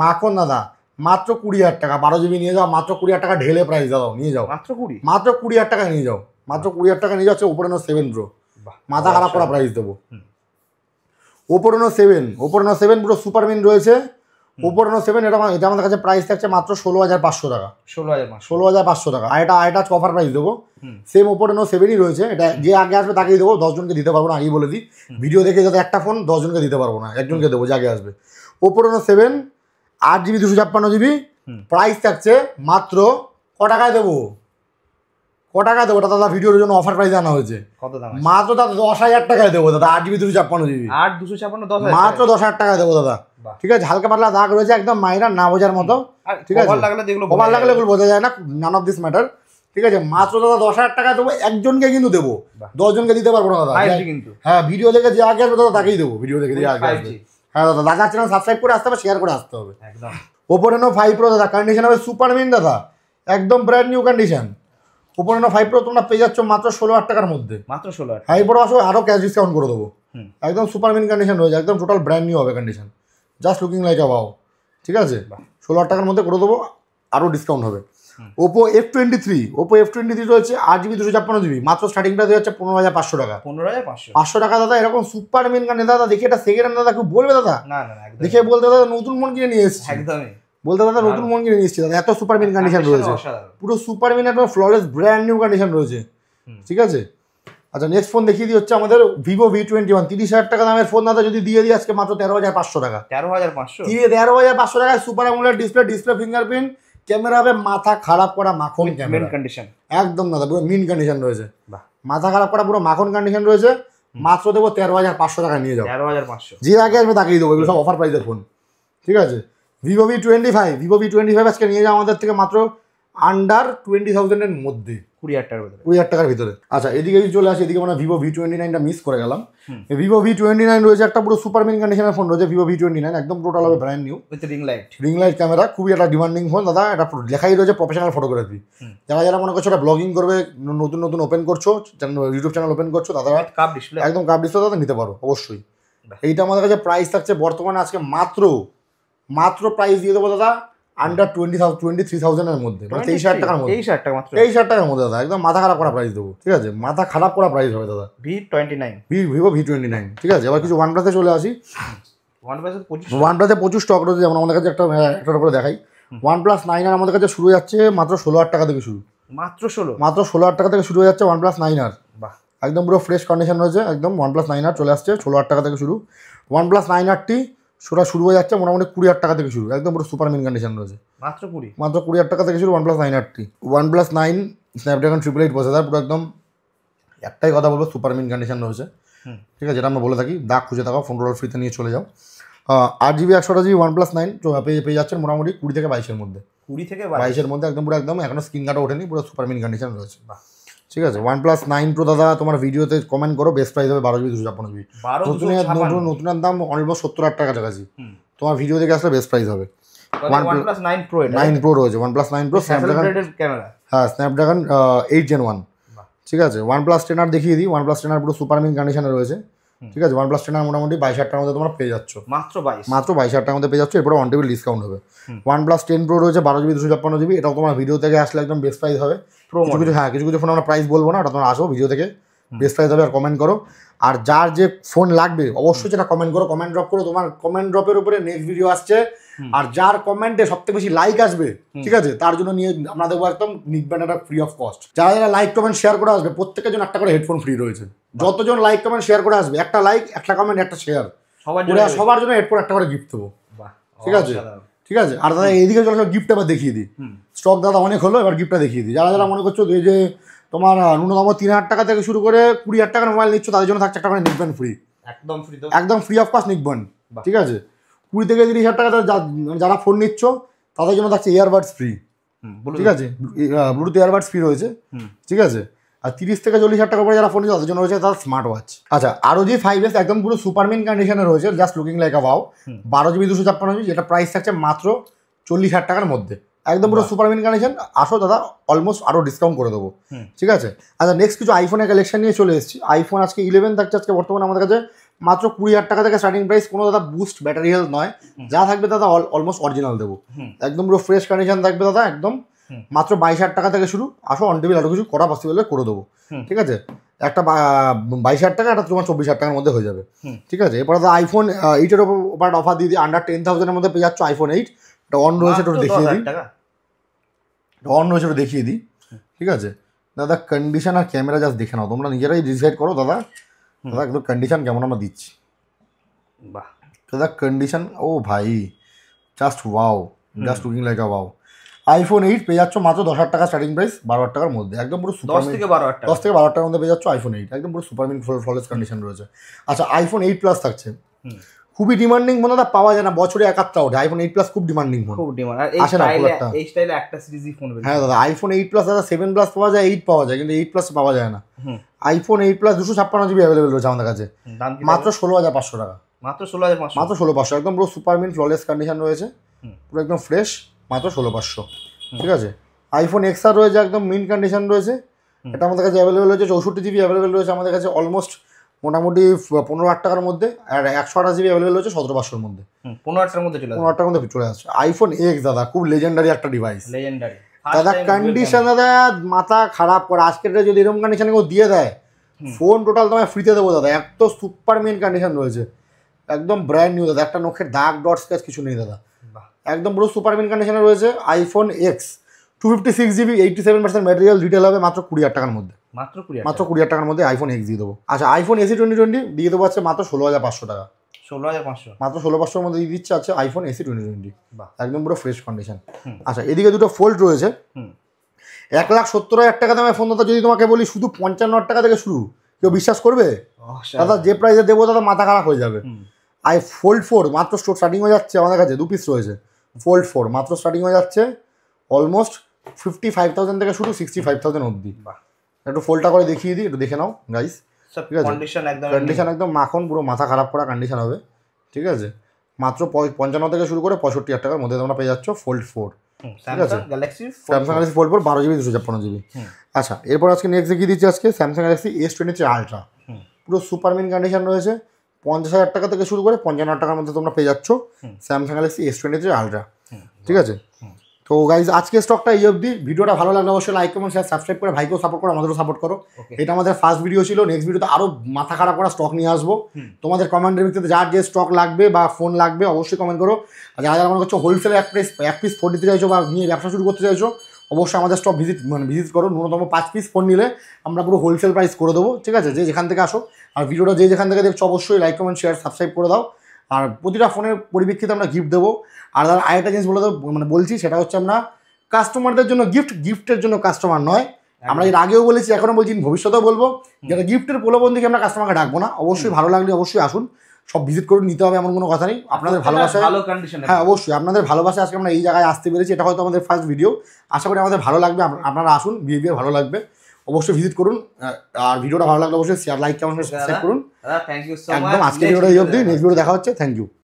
মাখন দাদা। মাত্র 20,000 টাকা, 12GB নিয়ে যাও, মাত্র 20,000 টাকা ঢেলে প্রাইস দাও, নিয়ে যাও মাত্র 20,000 টাকা নিয়ে যাও, মাত্র 20,000 টাকা নিয়ে যাচ্ছে Oppo Reno 7 Pro, মাথা খারাপ করা প্রাইস দেবো। Oppo Reno 7 পুরো সুপার মিন রয়েছে, ওপো রেনো 7 এটা আমাদের কাছে প্রাইস থাকছে মাত্র 16,500 টাকা। 16,500 টাকা। আর এটা অফার প্রাইস দেবো। সেম ওপো রেনো 7ই রয়েছে। এটা যে আগে আসবে তাকেই দেবো, 10 জনকে দিতে পারবো না, আগেই বলে দিই। ভিডিও দেখে যাতে একটা ফোন 10 জনকে দিতে পারবো না, একজনকে দেবো যে আগে আসবে। Oppo Reno 7 8GB 256GB, price থাকছে মাত্র ক টাকায় দেবো? ওটা দাদা ভিডিওর জন্য অফার প্রাইস আনা হয়েছে। কত দাম? মাত্র দাদা 10,000 টাকায় দেবো দাদা। 8GB 256GB 8,256 মাত্র 10,000 টাকায় দেবো দাদা। ঠিক আছে, হালকা পাতলা দাগ রয়েছে, একদম মাইনার না বোঝার মতো। ঠিক আছে, ওভার লাগলে এগুলো বোঝা যায় না, নান অফ দিস ম্যাটার। ঠিক আছে, মাত্র দাদা 10,000 টাকায় দেবো। একজনকে কিন্তু দেবো, 10 জনকে দিতে পারবো না দাদা। হ্যাঁ, ভিডিও দেখে যে আগে আসবে দাদা তাকেই দেবো। ভিডিও দেখে যে আগে আসবে। হ্যাঁ দাদা, দাদা চ্যানেল সাবস্ক্রাইব করে আসতে হবে, শেয়ার করে আসতে হবে। একদম। ওপো রেনো 5 প্রো দাদা, কন্ডিশন হবে সুপার মিন দাদা, একদম brand new condition. Oppo Reno 5 pro তোমরা পেয়ে যাচ্ছ মাত্র 16,000 টাকার মধ্যে। মাত্র 16,000। 5 প্রো আসো, আরও ক্যাশ ডিসকাউন্ট করে দেবো। একদম সুপার মিন কন্ডিশন রয়েছে, একদম টোটাল ব্র্যান্ড নিউ হবে কন্ডিশন, জাস্ট লুকিং লাইক আ ওয়াও। ঠিক আছে, 16,000 টাকার মধ্যে করে দেবো, আরও ডিসকাউন্ট হবে। ওপো F23 রয়েছে 8GB 256GB, মাত্র স্টার্টিং প্রাইস হচ্ছে 15,500 টাকা। 500 টাকা দাদা। এরকম সুপার মিন কন্ডিশন দাদা, দেখে এটা সেকেন্ড হ্যান্ড দাদা, কেউ বলবে দাদা? না, দেখে বলতে দাদা নতুন ফোন কিনে নিয়ে এসেছি, একদমই বলতে দাদা নতুন ফোন কিনে নিয়ে এসেছি দাদা। এত সুপার মিন কন্ডিশন রয়েছে, পুরো সুপার মিন, একদম ফ্ললেস ব্র্যান্ড নিউ কন্ডিশন রয়েছে। ঠিক আছে, আচ্ছা নেক্সট ফোন দেখিয়ে দিই, হচ্ছে আমাদের ভিভো V21। 30,000 টাকা দামের ফোন দাদা যদি দিয়ে দিই আজকে মাত্র 13,500 টাকা। 13,500 টাকায় super AMOLED display fingerprint camera হবে, মাথা খারাপ করা মাখন ক্যামেরা কন্ডিশন, একদম দাদা পুরো মিন কন্ডিশন রয়েছে। মাথা খারাপ করা পুরো মাখন কন্ডিশন রয়েছে। মাত্র দেবো 13,500 টাকা, নিয়ে যাও। 13,500 যে আগে আসবে তাকেই দেবো, এগুলো সব অফার প্রাইসের ফোন। ঠিক আছে, ভিভো V25 আজকে নিয়ে যাও আমাদের থেকে মাত্র আন্ডার 20,000 এর মধ্যে, 20,000 টাকার ভিতরে। আচ্ছা এদিকে যদি চলে আসি, এদিকে আমরা ভিভো V29টা মিস করে গেলাম। ভিভো V29 রয়েছে, একটা পুরো সুপার মিন কন্ডিশনের ফোন রয়েছে ভিভো V29, একদম টোটাল হবে brand new with ring light camera. খুবই একটা ডিমান্ডিং ফোন দাদা। এটা লেখাই রয়েছে প্রফেশনাল ফটোগ্রাফি। যারা মনে করছো এটা ব্লগিং করবে, নতুন ওপেন করছো, ইউটিউব চ্যানেল ওপেন করছো, তারা একদম কাপ ডিসপ্লে দাদা নিতে পারো অবশ্যই। এইটা আমাদের কাছে প্রাইস থাকছে বর্তমানে আজকে মাত্র প্রাইস দিয়ে দেবো দাদা আন্ডার 23,000 এর মধ্যে, মানে 23,000 টাকার মধ্যে। 23,000 টাকার মধ্যে দাদা, একদম মাথা খারাপ করা প্রাইস দেবো। ঠিক আছে, মাথা খারাপ করা প্রাইস হবে দাদা। Vivo V29। ঠিক আছে, এবার কিছু ওয়ানপ্লাসে চলে আসি। ওয়ানপ্লাসে প্রচুর স্টক রয়েছে, যেমন আমাদের কাছে একটা করে দেখাই। OnePlus 9R আমাদের কাছে শুরু হয়ে যাচ্ছে মাত্র 16,000 টাকা থেকে শুরু। মাত্র 16,000 টাকা থেকে শুরু হয়ে যাচ্ছে OnePlus 9R। একদম পুরো ফ্রেশ কন্ডিশন রয়েছে, একদম OnePlus 9R চলে আসছে 16,000 টাকা থেকে শুরু। OnePlus 9RT শুরু হয়ে যাচ্ছে মোটামুটি 20,000 টাকা থেকে শুরু, একদম পুরো সুপার মিন কন্ডিশন রয়েছে। মাত্র 20,000 টাকা থেকে শুরু OnePlus 9RT। OnePlus 9 Snapdragon 888 processor, পুরো একদম একটাই কথা বলবো, সুপার মিন কন্ডিশন রয়েছে। ঠিক আছে, যেটা আমরা বলে থাকি, দাগ খুঁজে থাকা ফোন রোলার ফ্রিতে নিয়ে চলে যাও। 8GB 128GB OnePlus 9 পেয়ে যাচ্ছেন মোটামুটি 20 থেকে 22-এর মধ্যে। 22-এর মধ্যে একদম পুরো একদম এখনো স্ক্রিন গার্ডও ওঠেনি, পুরো সুপার মিন কন্ডিশন রয়েছে। ঠিক আছে, OnePlus 9 Pro দাদা তোমার ভিডিওতে কমেন্ট করো, বেস্ট প্রাইস হবে 12GB 256GB। নতুনের দাম অলমোস্ট 70,000 টাকা কাছাকাছি। তোমার ভিডিও দেখে আসলে বেস্ট প্রাইস হবে। OnePlus 9 Pro রয়েছে, OnePlus 9 Pro স্ন্যাপড্রাগন 8 Gen 1। ঠিক আছে, OnePlus 10R দেখিয়ে দিই। OnePlus 10R পুরো সুপার মিন কন্ডিশনে রয়েছে। ঠিক আছে, OnePlus 10R মোটামুটি 22,000 টাকার মধ্যে তোমরা পেয়ে যাচ্ছ, মাত্র 22,000 টাকার মধ্যে পেয়ে যাচ্ছ। এরপরে অন টেবিল ডিসকাউন্ট হবে। OnePlus 10 Pro রয়েছে 12GB 256GB, এটাও তোমার ভিডিও থেকে আসলে একদম বেস্ট প্রাইস হবে। কিছু ফোন আমরা প্রাইস বলবো না, ওটা তোমরা আসো ভিডিও থেকে, বেস্ট প্রাইস হবে। আর কমেন্ট করো, আর যার যে ফোন লাগবে অবশ্যই সেটা কমেন্ট করো, কমেন্ট ড্রপ করো। তোমার কমেন্ট ড্রপের উপরে নেক্সট ভিডিও আসছে, আর যার কমেন্টে সবথেকে বেশি লাইক আসবে, ঠিক আছে, তার জন্য নিয়ে আমরা দেবো একদম নিকব্যান্ড একটা ফ্রি অফ কস্ট। যারা লাইক কমেন্ট শেয়ার করে আসবে প্রত্যেকের জন্য একটা করে হেডফোন ফ্রি রয়েছে। যতজন লাইক কমেন্ট শেয়ার করে আসবে, একটা লাইক, একটা কমেন্ট, একটা শেয়ার, সবার জন্য হেডফোন একটা করে গিফট দেবো। ঠিক আছে, ঠিক আছে। আর দাদা এইদিকে চলে গিফট এবার দেখিয়ে দিই। স্টক দাদা অনেক হলো, এবার গিফটটা দেখিয়ে দিই। যারা মনে করছো যে তোমার ন্যূনতম 3,000 টাকা থেকে শুরু করে 20,000 টাকার মোবাইল নিচ্ছ, তাদের জন্য থাকছে একটা করে নিকব্যান্ড ফ্রি, একদম ফ্রি অফ কস্ট নিকব্যান্ড। ঠিক আছে, 20 থেকে 30,000 টাকা যারা ফোন নিচ্ছ তাদের জন্য থাকছে ইয়ারবাডস ফ্রি। ঠিক আছে, ব্লুটুথ ইয়ারবাডস ফ্রি রয়েছে। ঠিক আছে, আর 30 থেকে 40,000 টাকা করে যারা ফোন নিচ্ছে তাদের জন্য রয়েছে তার স্মার্ট ওয়াচ। আচ্ছা, ROG 5S একদম পুরো সুপার মিন কন্ডিশনে রয়েছে, জাস্ট লুকিং লাইক আ ওয়াও। 12GB 256GB, যেটা প্রাইস থাকছে মাত্র 40,000 টাকার মধ্যে, একদম পুরো সুপার মিন কন্ডিশন। আসো দাদা, অলমোস্ট আরও ডিসকাউন্ট করে দেবো। ঠিক আছে, আচ্ছা নেক্সট কিছু আইফোনের কালেকশন নিয়ে চলে এসেছি। আইফোন আজকে 11 থাকছে আজকে বর্তমানে আমাদের কাছে মাত্র 20,000 টাকা থেকে স্টার্টিং প্রাইস। কোনো দাদা বুস্ট ব্যাটারি হেলথ নয়, যা থাকবে দাদা অলমোস্ট অরিজিনাল দেবো, একদম পুরো ফ্রেশ কন্ডিশন থাকবে দাদা, একদম মাত্র 22,000 টাকা থেকে শুরু। আসো অন টেবিল আরও কিছু করা পসিবল করে দেবো। ঠিক আছে, একটা 22,000 টাকা, একটা তোমার 24,000 টাকার মধ্যে হয়ে যাবে। হুম। ঠিক আছে, এরপরে তো আইফোন 8-এর ওপর অফার দিয়ে দিই, আন্ডার 10,000-এর মধ্যে পেয়ে যাচ্ছ আইফোন 8। এটা অন রয়েছে, একটু দেখিয়ে দিই। অন রয়েছে, একটু দেখিয়ে দিই। ঠিক আছে দাদা, কন্ডিশন আর ক্যামেরা জাস্ট দেখে নাও, তোমরা নিজেরাই ডিসাইড করো দাদা। দাদা একটু কন্ডিশন কেমন আমরা দিচ্ছি বাহ, দাদা, কন্ডিশন ও ভাই just wow, just looking like আ ওয়াও। আইফোন 8 পেয়ে যাচ্ছ মাত্র 10,000 টাকা স্টার্টিং প্রাইস, 12,000 টাকার মধ্যে, একদম পুরো 10 থেকে 12,000 টাকা। 10 থেকে 12,000 টাকার মধ্যে পেয়ে যাচ্ছ আইফোন 8, একদম পুরো সুপারমিন ফ্ললেস কন্ডিশন রয়েছে। আচ্ছা, আইফোন 8 প্লাস থাকছে, খুবই ডিমান্ডিং ফোন দাদা, পাওয়া যায় না, বছরে একাত্তা ওঠে। আইফোন 8 প্লাস খুব ডিমান্ডিং ফোন, খুব ডিমান্ড। আর আসে না খুব একটা। এই স্টাইলে একটা সিরিজই ফোন বের। হ্যাঁ দাদা, আইফোন 8 প্লাস দাদা 7 প্লাস পাওয়া যায়, 8 পাওয়া যায়, কিন্তু 8 প্লাস পাওয়া যায় না। আইফোন 8 প্লাস 256 জিবি অ্যাভেলেবেল রয়েছে আমাদের কাছে, দাম কি? মাত্র 16,500 টাকা। মাত্র 16,500। মাত্র 16,500, একদম পুরো সুপারমিন ফ্ললেস কন্ডিশন রয়েছে, পুরো একদম ফ্রেশ, মাত্র 16,500। ঠিক আছে, আইফোন এক্সআর রয়েছে, একদম মিন কন্ডিশন রয়েছে, এটা আমাদের কাছে অ্যাভেলেবেল রয়েছে, 64 জিবি অ্যাভেলেবেল রয়েছে আমাদের কাছে, অলমোস্ট মোটামুটি 15,000 টাকার মধ্যে। আর 128 জিবি অ্যাভেলেবেল রয়েছে 17,500-এর মধ্যে, 15,000 টাকার মধ্যে চলে আসবে। 15,000 টাকার মধ্যে চলে আসছে আইফোন এক্স দাদা, খুব লেজেন্ডারি একটা ডিভাইস লেজেন্ডারি দাদা। কন্ডিশন দাদা মাথা খারাপ করে, আজকের যদি এরকম কন্ডিশনে কেউ দিয়ে দেয় ফোন, টোটাল তোমায় ফ্রিতে দেবো দাদা। এত সুপার মেন কন্ডিশন রয়েছে, একদম ব্র্যান্ড নিউ দাদা, একটা নখের দাগ ডট স্ক্র্যাচ কিছু নেই দাদা, একদম পুরো সুপার মেন কন্ডিশনে রয়েছে। IPhone x 256 GB 87% material, retail হবে মাত্র 20,000 টাকার মধ্যে, মাত্র 20,000। মাত্র 20,000 টাকার মধ্যে আইফোন এক্স দিয়ে দেবো। আচ্ছা, আইফোন এসি 2020 দিয়ে দেবো আছে মাত্র 16,500 টাকা, 16,500, মাত্র 16,500-এর মধ্যে দিয়ে দিচ্ছে আছে আইফোন এসি 2020, বাহ, একদম পুরো ফ্রেশ কন্ডিশন। আচ্ছা, এদিকে দুটো ফোল্ড রয়েছে, 1,70,000 টাকা দামের ফোন দাদা। যদি তোমাকে বলি শুধু 55,000 টাকা থেকে শুরু, কেউ বিশ্বাস করবে দাদা? যে প্রাইসে দেবো দাদা মাথা খারাপ হয়ে যাবে। ফোল্ড 4 মাত্র স্টার্টিং হয়ে যাচ্ছে আমাদের কাছে, 2 পিস রয়েছে। ফোল্ড 4 মাত্র স্টার্টিং হয়ে যাচ্ছে অলমোস্ট 55,000 থেকে শুরু, 65,000 অবধি। একটু ফোল্ডটা করে দেখিয়ে দিই, একটু দেখে নাও গাইস। ঠিক আছে, কন্ডিশন একদম মাখন, পুরো মাথা খারাপ করা কন্ডিশন হবে। ঠিক আছে, মাত্র 55 থেকে শুরু করে 65,000 টাকার মধ্যে তোমরা পেয়ে যাচ্ছ ফোল্ড 4। ঠিক আছে, Samsung Galaxy fold 4 12 GB 256 GB. আচ্ছা, এরপর আজকে নেক্সট দেখিয়ে দিচ্ছি আজকে স্যামসাং গ্যালাক্সি S23 আলট্রা, পুরো সুপারমিন কন্ডিশন রয়েছে, 50,000 টাকা থেকে শুরু করে 55,000 টাকার মধ্যে তোমরা পেয়ে যাচ্ছ স্যামসাং গ্যালাক্সি S23 আলট্রা। ঠিক আছে, তো গাইজ আজকে স্টকটা এই অবধি। ভিডিওটা ভালো লাগলে অবশ্যই লাইক কমেন্ট শেয়ার সাবস্ক্রাইব করে ভাইকেও সাপোর্ট করো, আমাদেরও সাপোর্ট করো। এটা আমাদের ফার্স্ট ভিডিও ছিল, নেক্সট ভিডিওতে আরও মাথা খারাপ করা স্টক নিয়ে আসবো। তোমাদের কমেন্টের ভিত্তিতে যার যে স্টক লাগবে বা ফোন লাগবে অবশ্যই কমেন্ট করো। আর যারা যারা মনে করছো হোলসেলে এক পিস ফোন নিতে চাইছো বা নিয়ে ব্যবসা শুরু করতে চাইছো, অবশ্যই আমাদের স্টক ভিজিট করো। ন্যূনতম 5 পিস ফোন নিলে আমরা পুরো হোলসেল প্রাইস করে দেবো। ঠিক আছে, যে যেখান থেকে আসো, আর ভিডিওটা যে যেখান থেকে দেখছো অবশ্যই লাইক কমেন্ট শেয়ার সাবস্ক্রাইব করে দাও। আর প্রতিটা ফোনের পরিপ্রেক্ষিতে আমরা গিফট দেবো। আর আরেকটা জিনিস বলে বলছি, সেটা হচ্ছে আমরা কাস্টমারদের জন্য গিফটের জন্য কাস্টমার নয়। আমরা এর আগেও বলেছি, এখনো বলছি, ভবিষ্যতেও বলবো, যেটা গিফটের প্রলোভন থেকে আমরা কাস্টমারকে ডাকবো না। অবশ্যই ভালো লাগলে অবশ্যই আসুন, সব ভিজিট করে নিতে হবে এমন কোনো কথা নেই। আপনাদের ভালোবাসায়, হ্যাঁ অবশ্যই আপনাদের ভালোবাসায় আজকে আমরা এই জায়গায় আসতে পেরেছি। এটা হয়তো আমাদের ফার্স্ট ভিডিও, আশা করি আমাদের ভালো লাগবে। আপনারা আসুন, বিহেভিয়ার ভালো লাগবে, অবশ্যই ভিজিট করুন। আর ভিডিওটা ভালো লাগলে অবশ্যই শেয়ার লাইক কমেন্ট সাবস্ক্রাইব করুন। একদম আজকে ভিডিওটা এই অবধি, নেক্সট ভিডিও দেখা হচ্ছে। Thank you.